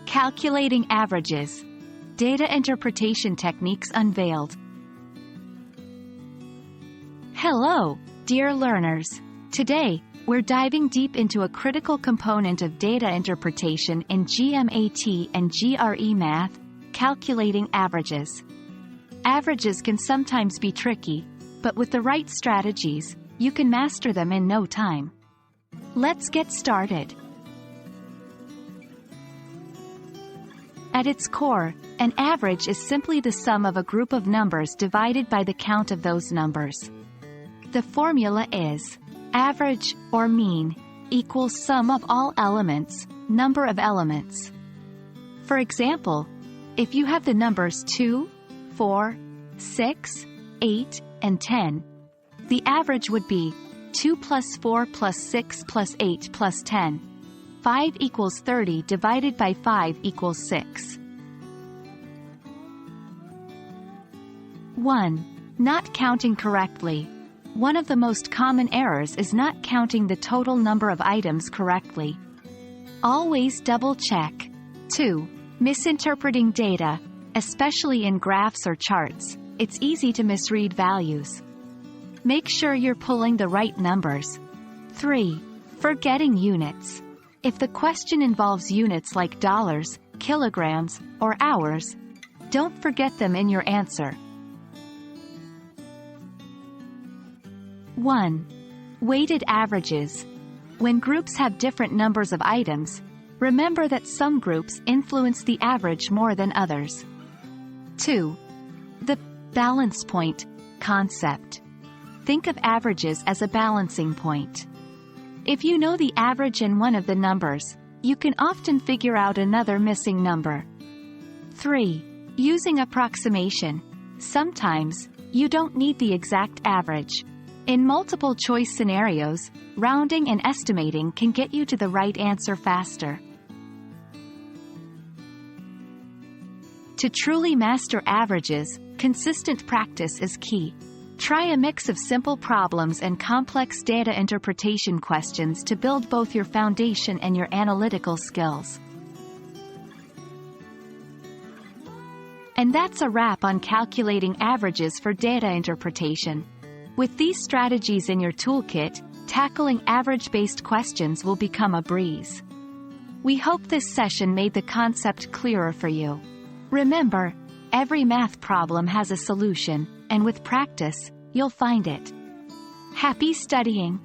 Calculating averages. Data interpretation techniques unveiled. Hello, dear learners. Today, we're diving deep into a critical component of data interpretation in GMAT and GRE math, calculating averages. Averages can sometimes be tricky, but with the right strategies, you can master them in no time. Let's get started. At its core, an average is simply the sum of a group of numbers divided by the count of those numbers. The formula is average, or mean, equals sum of all elements, number of elements. For example, if you have the numbers 2, 4, 6, 8, and 10, the average would be 2 plus 4 plus 6 plus 8 plus 10. 5 equals 30 divided by 5 equals 6. 1. Not counting correctly. One of the most common errors is not counting the total number of items correctly. Always double-check. 2. Misinterpreting data, especially in graphs or charts. It's easy to misread values. Make sure you're pulling the right numbers. 3. Forgetting units. If the question involves units like dollars, kilograms, or hours, don't forget them in your answer. 1. Weighted averages. When groups have different numbers of items, remember that some groups influence the average more than others. 2. The balance point concept. Think of averages as a balancing point. If you know the average in one of the numbers, you can often figure out another missing number. 3. Using approximation. Sometimes, you don't need the exact average. In multiple choice scenarios, rounding and estimating can get you to the right answer faster. To truly master averages, consistent practice is key. Try a mix of simple problems and complex data interpretation questions to build both your foundation and your analytical skills. And that's a wrap on calculating averages for data interpretation. With these strategies in your toolkit, tackling average-based questions will become a breeze. We hope this session made the concept clearer for you. Remember, every math problem has a solution, and with practice, you'll find it. Happy studying!